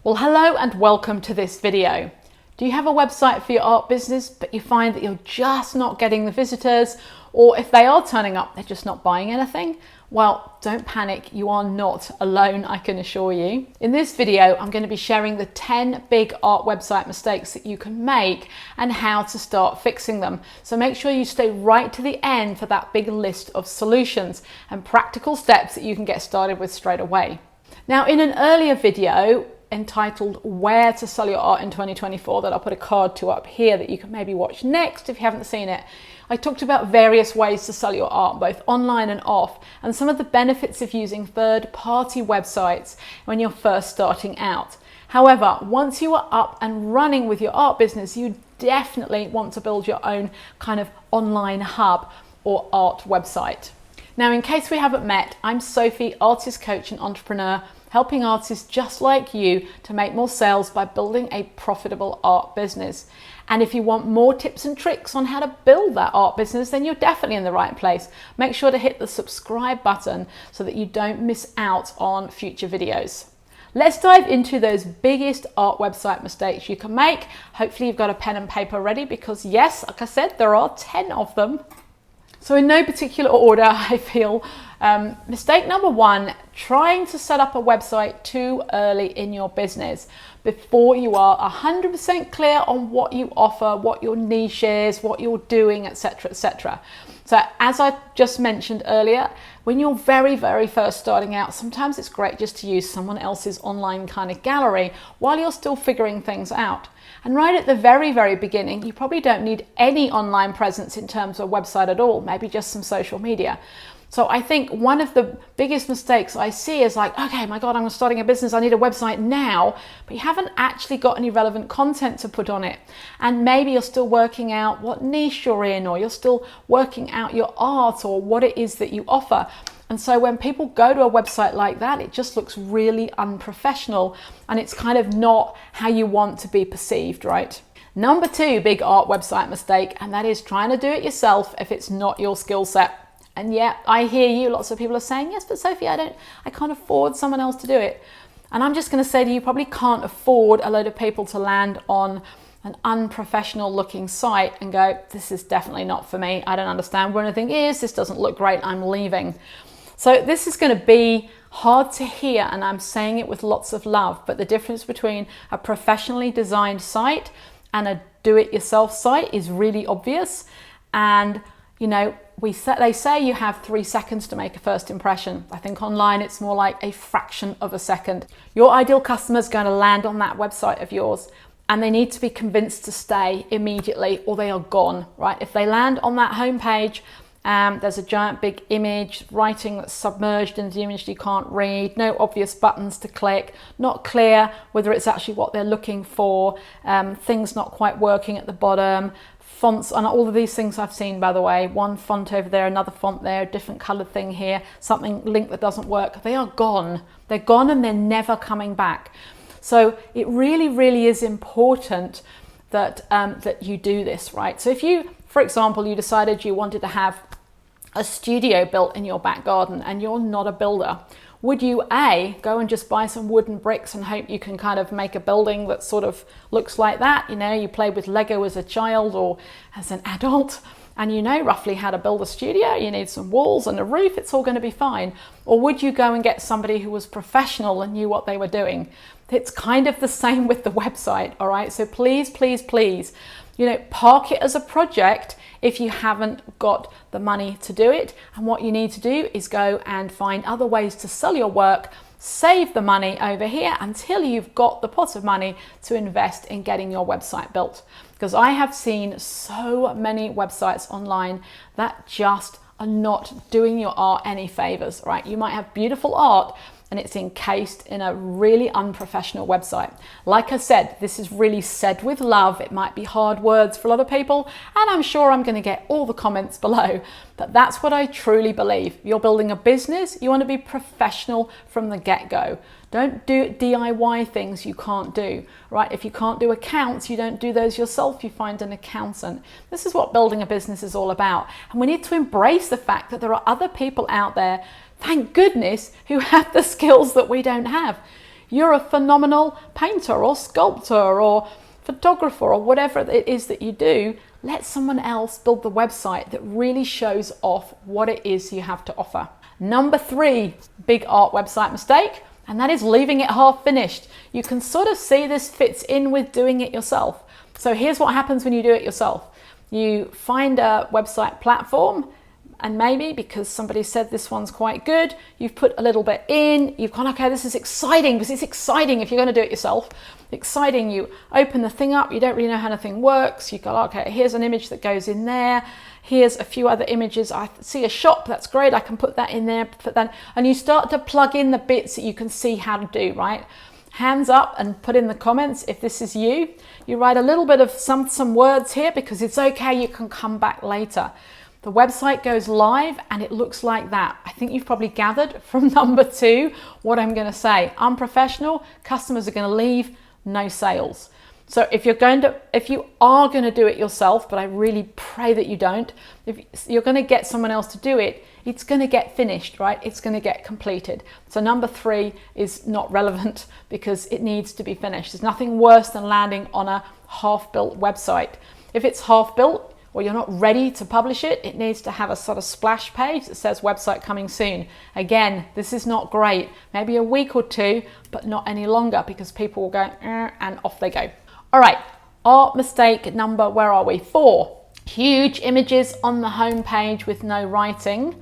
Well, hello and welcome to this video. Do you have a website for your art business, but you find that you're just not getting the visitors, or if they are turning up, they're just not buying anything? Well, don't panic, you are not alone, I can assure you. In this video, I'm going to be sharing the 10 big art website mistakes that you can make and how to start fixing them. So make sure you stay right to the end for that big list of solutions and practical steps that you can get started with straight away. Now, in an earlier video entitled Where to Sell Your Art in 2024 that I'll put a card to up here that you can maybe watch next if you haven't seen it, I talked about various ways to sell your art, both online and off, and some of the benefits of using third-party websites when you're first starting out. However, once you are up and running with your art business, you definitely want to build your own kind of online hub or art website. Now, in case we haven't met, I'm Sophie, artist coach and entrepreneur, helping artists just like you to make more sales by building a profitable art business. And if you want more tips and tricks on how to build that art business, then you're definitely in the right place. Make sure to hit the subscribe button so that you don't miss out on future videos. Let's dive into those biggest art website mistakes you can make. Hopefully you've got a pen and paper ready because yes, like I said, there are 10 of them. So in no particular order, I feel. Mistake number one, trying to set up a website too early in your business before you are 100% clear on what you offer, what your niche is, what you're doing, etc., etc. So as I just mentioned earlier, when you're very, very first starting out, sometimes it's great just to use someone else's online kind of gallery while you're still figuring things out. And right at the very, very beginning, you probably don't need any online presence in terms of a website at all, maybe just some social media. So I think one of the biggest mistakes I see is like, okay, my God, I'm starting a business, I need a website now, but you haven't actually got any relevant content to put on it. And maybe you're still working out what niche you're in, or you're still working out your art or what it is that you offer. And so when people go to a website like that, it just looks really unprofessional and it's kind of not how you want to be perceived, right? Number two big art website mistake, and that is trying to do it yourself if it's not your skill set. And yeah, I hear you, lots of people are saying, yes, but Sophie, I can't afford someone else to do it. And I'm just going to say to you, probably can't afford a load of people to land on an unprofessional looking site and go, this is definitely not for me. I don't understand where anything is. This doesn't look great. I'm leaving. So this is going to be hard to hear, and I'm saying it with lots of love, but the difference between a professionally designed site and a do-it-yourself site is really obvious. And, you know, they say you have 3 seconds to make a first impression. I think online it's more like a fraction of a second. Your ideal customer is going to land on that website of yours, and they need to be convinced to stay immediately or they are gone, right? If they land on that homepage, there's a giant big image, writing that's submerged into the image you can't read, no obvious buttons to click, not clear whether it's actually what they're looking for, things not quite working at the bottom, fonts, and all of these things I've seen, by the way, one font over there, another font there, different colored thing here, something link that doesn't work, they are gone. They're gone and they're never coming back. So it really, really is important that, that you do this, right? So if you, for example, you decided you wanted to have a studio built in your back garden and you're not a builder, would you A, go and just buy some wooden bricks and hope you can kind of make a building that sort of looks like that? You know, you played with Lego as a child or as an adult and you know roughly how to build a studio, you need some walls and a roof, it's all going to be fine. Or would you go and get somebody who was professional and knew what they were doing? It's kind of the same with the website, all right? So please, please, please, you know, park it as a project if you haven't got the money to do it. And what you need to do is go and find other ways to sell your work, save the money over here until you've got the pot of money to invest in getting your website built. Because I have seen so many websites online that just are not doing your art any favors, right? You might have beautiful art and it's encased in a really unprofessional website. Like I said, this is really said with love. It might be hard words for a lot of people, and I'm sure I'm going to get all the comments below, but that's what I truly believe. If you're building a business, you want to be professional from the get-go. Don't do DIY things you can't do, right? If you can't do accounts, you don't do those yourself, you find an accountant. This is what building a business is all about. And we need to embrace the fact that there are other people out there, thank goodness, who have the skills that we don't have. you're a phenomenal painter or sculptor or photographer or whatever it is that you do. Let someone else build the website that really shows off what it is you have to offer. Number 3, big art website mistake, and that is leaving it half finished. You can sort of see this fits in with doing it yourself. So here's what happens when you do it yourself. You find a website platform, and maybe because somebody said this one's quite good, you've put a little bit in, you've gone, okay, this is exciting, because it's exciting if you're going to do it yourself. Exciting, you open the thing up, you don't really know how anything works, you go, okay, here's an image that goes in there, here's a few other images, I see a shop, that's great, I can put that in there, put that, and you start to plug in the bits that you can see how to do, right? Hands up and put in the comments if this is you. You write a little bit of some words here because it's okay, you can come back later. The website goes live and it looks like that. I think you've probably gathered from number 2 what I'm going to say. Unprofessional, customers are going to leave, no sales. So if you are going to do it yourself, but I really pray that you don't, if you're going to get someone else to do it, it's going to get finished, right? It's going to get completed. So number 3 is not relevant because it needs to be finished. There's nothing worse than landing on a half-built website. If it's half-built, or you're not ready to publish it, it needs to have a sort of splash page that says website coming soon. Again, this is not great. Maybe a week or 2, but not any longer because people will go, and off they go. All right, art mistake number, where are we? 4, huge images on the home page with no writing.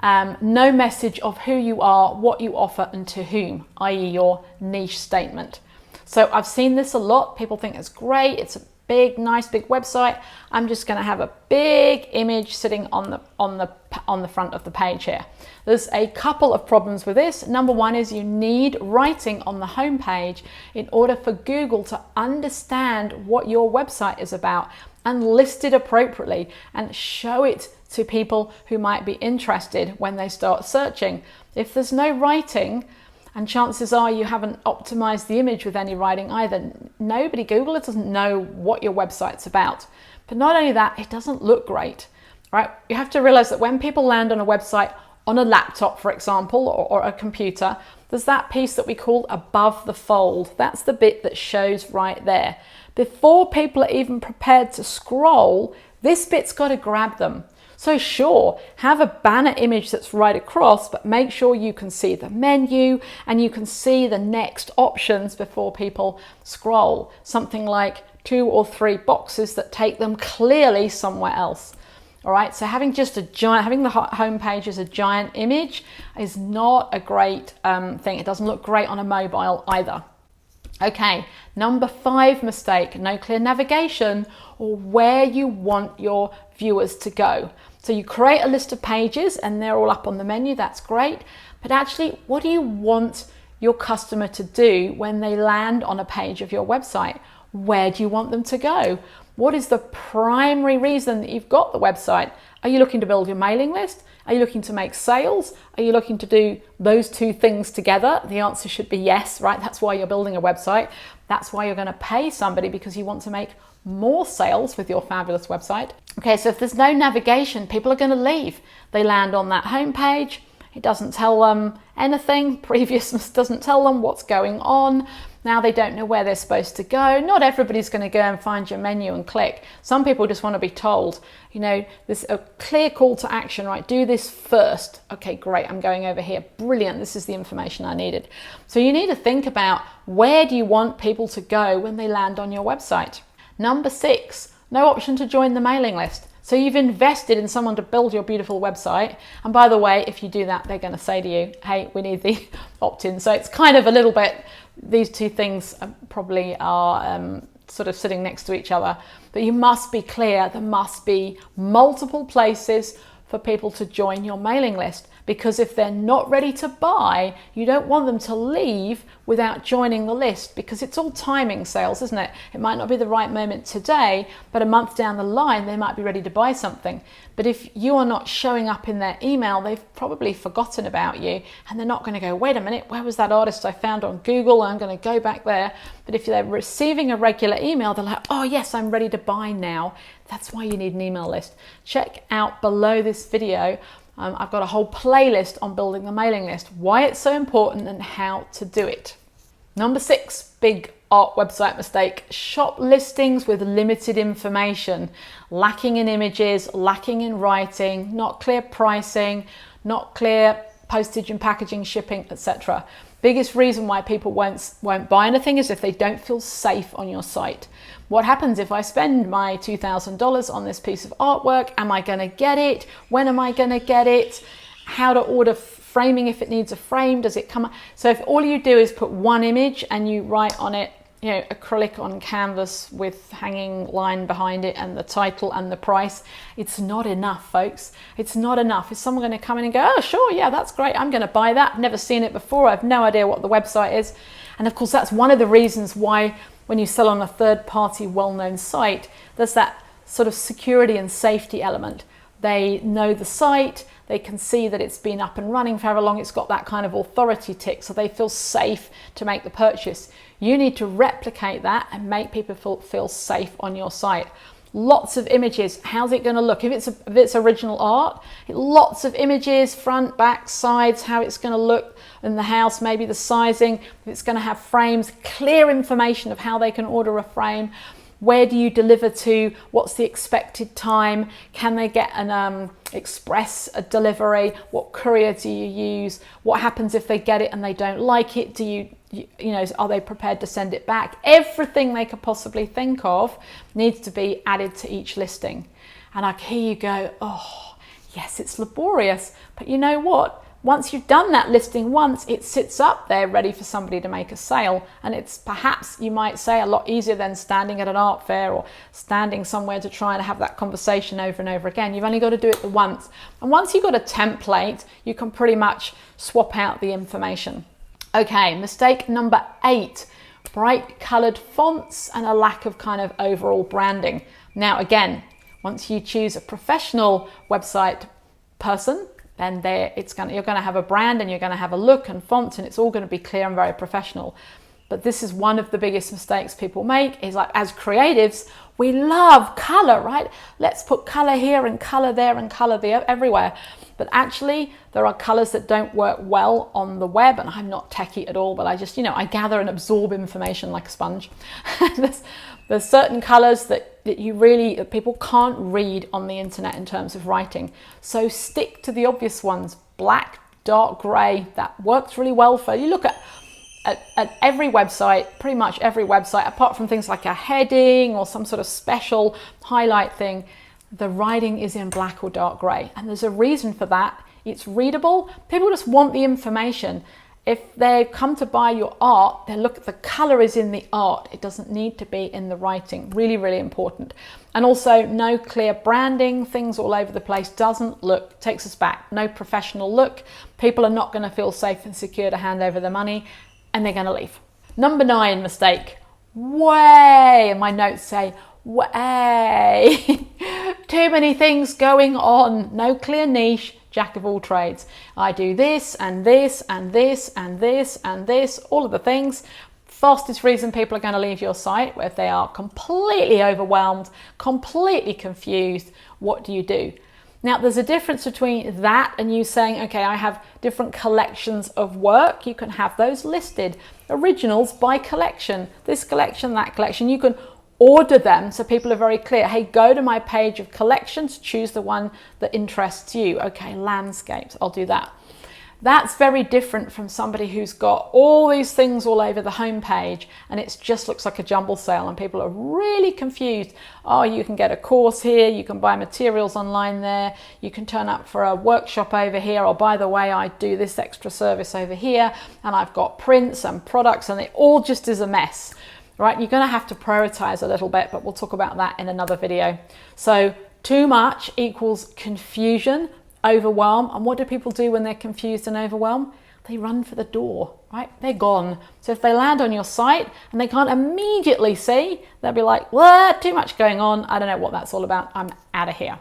No message of who you are, what you offer, and to whom, i.e. your niche statement. So I've seen this a lot. People think it's great. It's a big, nice, big website. I'm just going to have a big image sitting on the front of the page here. There's a couple of problems with this. Number 1 is you need writing on the home page in order for Google to understand what your website is about and list it appropriately and show it to people who might be interested when they start searching. If there's no writing, and chances are you haven't optimized the image with any writing either, Google doesn't know what your website's about. But not only that, it doesn't look great, right? You have to realize that when people land on a website on a laptop, for example, or a computer, there's that piece that we call above the fold. That's the bit that shows right there. Before people are even prepared to scroll, this bit's got to grab them. So sure, have a banner image that's right across, but make sure you can see the menu and you can see the next options before people scroll. Something like 2 or 3 boxes that take them clearly somewhere else. All right, so having the home page as a giant image is not a great thing. It doesn't look great on a mobile either. Okay, number 5 mistake, no clear navigation or where you want your viewers to go. So you create a list of pages and they're all up on the menu, that's great. But actually, what do you want your customer to do when they land on a page of your website? Where do you want them to go? What is the primary reason that you've got the website? Are you looking to build your mailing list? Are you looking to make sales? Are you looking to do those 2 things together? The answer should be yes, right? That's why you're building a website. That's why you're going to pay somebody, because you want to make more sales with your fabulous website. Okay, so if there's no navigation, people are going to leave. They land on that home page. It doesn't tell them anything. Previous doesn't tell them what's going on. Now they don't know where they're supposed to go. Not everybody's going to go and find your menu and click. Some people just want to be told, you know, there's a clear call to action, right? Do this first. Okay, great. I'm going over here. Brilliant. This is the information I needed. So you need to think about, where do you want people to go when they land on your website? Number 6, no option to join the mailing list. So you've invested in someone to build your beautiful website. And by the way, if you do that, they're going to say to you, hey, we need the opt-in. So it's kind of a little bit, these 2 things probably are sort of sitting next to each other. But you must be clear, there must be multiple places for people to join your mailing list. Because if they're not ready to buy, you don't want them to leave without joining the list, because it's all timing sales, isn't it? It might not be the right moment today, but a month down the line, they might be ready to buy something. But if you are not showing up in their email, they've probably forgotten about you, and they're not going to go, wait a minute, where was that artist I found on Google? I'm going to go back there. But if they're receiving a regular email, they're like, oh yes, I'm ready to buy now. That's why you need an email list. Check out below this video. I've got a whole playlist on building the mailing list, why it's so important and how to do it. Number 6, big art website mistake: shop listings with limited information, lacking in images, lacking in writing, not clear pricing, not clear postage and packaging, shipping, etc. Biggest reason why people won't buy anything is if they don't feel safe on your site. What happens if I spend my $2,000 on this piece of artwork? Am I going to get it? When am I going to get it? How to order framing if it needs a frame? Does it come? So if all you do is put one image and you write on it, you know, acrylic on canvas with hanging line behind it and the title and the price, it's not enough, folks. It's not enough. Is someone going to come in and go, oh, sure, yeah, that's great, I'm going to buy that. I've never seen it before. I have no idea what the website is. And of course, that's one of the reasons why when you sell on a third-party well-known site, there's that sort of security and safety element. They know the site, they can see that it's been up and running for however long, it's got that kind of authority tick, so they feel safe to make the purchase. You need to replicate that and make people feel safe on your site. Lots of images. How's it going to look? If it's original art, lots of images, front, back, sides, how it's going to look in the house, maybe the sizing, if it's going to have frames, clear information of how they can order a frame. Where do you deliver to? What's the expected time? Can they get an express delivery? What courier do you use? What happens if they get it and they don't like it? Do you know, are they prepared to send it back? Everything they could possibly think of needs to be added to each listing. And I hear you go, oh, yes, it's laborious. But you know what? Once you've done that listing once, it sits up there ready for somebody to make a sale. And it's perhaps, you might say, a lot easier than standing at an art fair or standing somewhere to try and have that conversation over and over again. You've only got to do it once. And once you've got a template, you can pretty much swap out the information. Okay, mistake number 8, bright colored fonts and a lack of kind of overall branding. Now, again, once you choose a professional website person, then you're going to have a brand and you're going to have a look and fonts, and it's all going to be clear and very professional. But this is one of the biggest mistakes people make, is like, as creatives, we love color, right? Let's put color here and color there and color there everywhere. But actually, there are colors that don't work well on the web, and I'm not techie at all, but I just, I gather and absorb information like a sponge. There's certain colors that people can't read on the internet in terms of writing. So stick to the obvious ones: black, dark gray. That works really well for you. Look at every website, pretty much every website, apart from things like a heading or some sort of special highlight thing, the writing is in black or dark gray. And there's a reason for that. It's readable. People just want the information. If they come to buy your art, the color is in the art. It doesn't need to be in the writing. Really, really important. And also, no clear branding, things all over the place, takes us back. No professional look. People are not going to feel safe and secure to hand over the money, and they're going to leave. Number 9 mistake. And my notes say, way. Too many things going on. No clear niche. Jack of all trades. I do this and this and this and this and this, all of the things. Fastest reason people are going to leave your site, if they are completely overwhelmed, completely confused. What do you do? Now, there's a difference between that and you saying, okay, I have different collections of work. You can have those listed. Originals by collection, this collection, that collection. You can order them so people are very clear. Hey, go to my page of collections, choose the one that interests you. Okay, landscapes, I'll do that. That's very different from somebody who's got all these things all over the homepage and it just looks like a jumble sale and people are really confused. Oh, you can get a course here, you can buy materials online there, you can turn up for a workshop over here, or by the way, I do this extra service over here and I've got prints and products, and it all just is a mess. Right, you're going to have to prioritize a little bit, but we'll talk about that in another video. So too much equals confusion, overwhelm. And what do people do when they're confused and overwhelmed? They run for the door, right? They're gone. So if they land on your site and they can't immediately see, they'll be like, what? Too much going on. I don't know what that's all about. I'm out of here.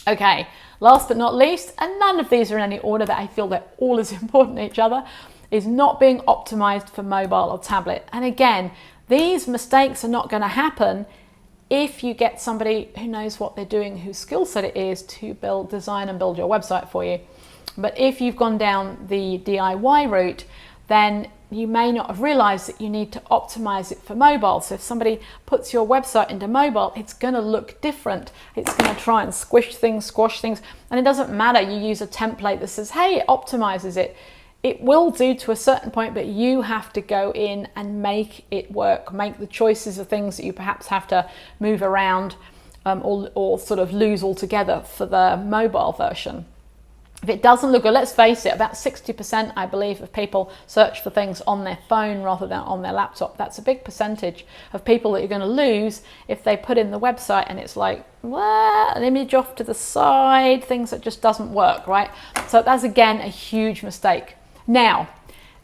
Okay, last but not least, and none of these are in any order, that I feel they're all as important to each other, is not being optimized for mobile or tablet. And again, these mistakes are not going to happen if you get somebody who knows what they're doing, whose skill set it is to design and build your website for you. But if you've gone down the DIY route, then you may not have realized that you need to optimize it for mobile. So if somebody puts your website into mobile, it's going to look different. It's going to try and squish things, squash things. And it doesn't matter. You use a template that says, hey, it optimizes it. It will do to a certain point, but you have to go in and make it work. Make the choices of things that you perhaps have to move around or sort of lose altogether for the mobile version. If it doesn't look good, let's face it, about 60%, I believe, of people search for things on their phone rather than on their laptop. That's a big percentage of people that you're going to lose if they put in the website and it's like, well, an image off to the side, things that just doesn't work, right? So that's, again, a huge mistake. Now,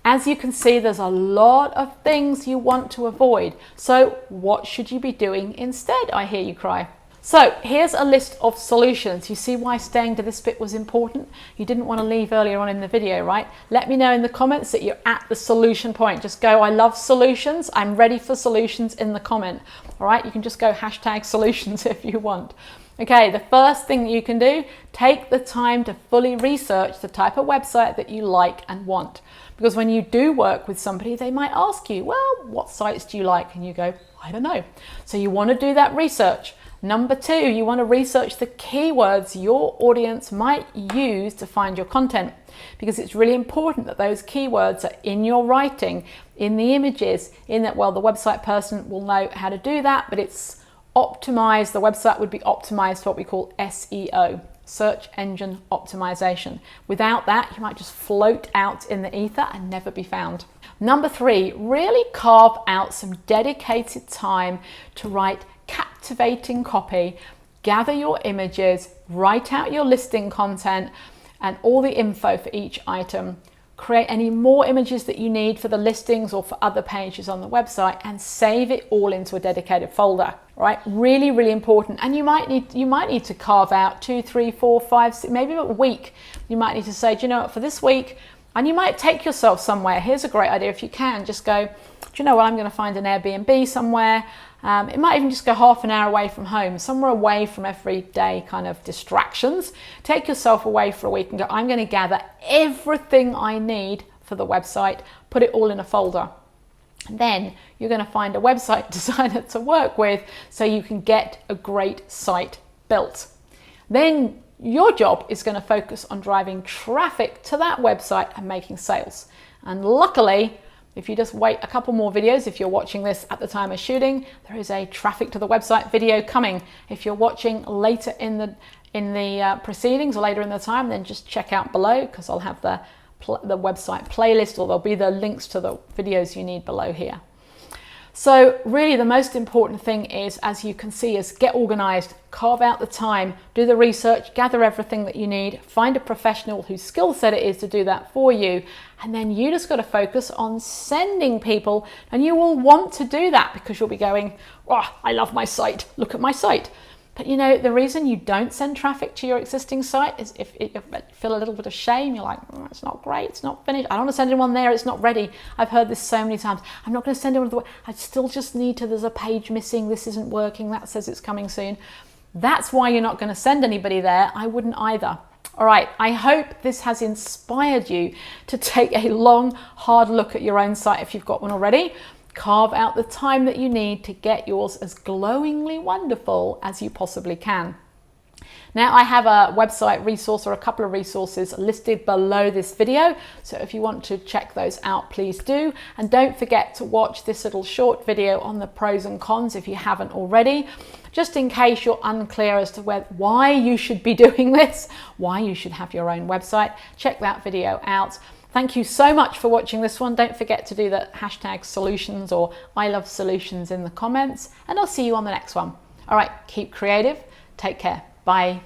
as you can see, there's a lot of things you want to avoid. So what should you be doing instead, I hear you cry? So here's a list of solutions. You see why staying to this bit was important? You didn't want to leave earlier on in the video, right? Let me know in the comments that you're at the solution point. Just go, I love solutions. I'm ready for solutions in the comment. All right, you can just go hashtag solutions if you want. Okay, the first thing that you can do, take the time to fully research the type of website that you like and want. Because when you do work with somebody, they might ask you, well, what sites do you like? And you go, I don't know. So you want to do that research. Number two, you want to research the keywords your audience might use to find your content, because it's really important that those keywords are in your writing, in the images, in that, well, the website person will know how to do that, but it's optimized. The website would be optimized for what we call SEO, search engine optimization. Without that, you might just float out in the ether and never be found. Number three, really carve out some dedicated time to write captivating copy, gather your images, write out your listing content and all the info for each item, create any more images that you need for the listings or for other pages on the website, and save it all into a dedicated folder. Right? Really, really important. And you might need to carve out 2, 3, 4, 5, 6, maybe a week. You might need to say, do you know what, for this week, and you might take yourself somewhere. Here's a great idea. If you can, just go, do you know what, I'm going to find an Airbnb somewhere. It might even just go half an hour away from home, somewhere away from everyday kind of distractions. Take yourself away for a week and go, I'm going to gather everything I need for the website, put it all in a folder. And then you're going to find a website designer to work with so you can get a great site built. Then your job is going to focus on driving traffic to that website and making sales. And luckily, if you just wait a couple more videos, if you're watching this at the time of shooting, there is a traffic to the website video coming. If you're watching later in the proceedings or later in the time, then just check out below, because I'll have the website playlist, or there'll be the links to the videos you need below here. So really the most important thing is, as you can see, is get organized, carve out the time, do the research, gather everything that you need, find a professional whose skill set it is to do that for you, and then you just got to focus on sending people, and you will want to do that because you'll be going, oh, I love my site, look at my site. But you know, the reason you don't send traffic to your existing site is if you feel a little bit of shame. You're like, oh, it's not great, it's not finished, I don't want to send anyone there, it's not ready. I've heard this so many times. I'm not going to send anyone to the I still just need to, there's a page missing, this isn't working, that says it's coming soon. That's why you're not going to send anybody there. I wouldn't either. All right, I hope this has inspired you to take a long, hard look at your own site if you've got one already. Carve out the time that you need to get yours as glowingly wonderful as you possibly can. Now I have a website resource, or a couple of resources, listed below this video. So if you want to check those out, please do. And don't forget to watch this little short video on the pros and cons if you haven't already, just in case you're unclear as to why you should be doing this, why you should have your own website. Check that video out. Thank you so much for watching this one. Don't forget to do the hashtag solutions or I love solutions in the comments, and I'll see you on the next one. All right, keep creative. Take care. Bye.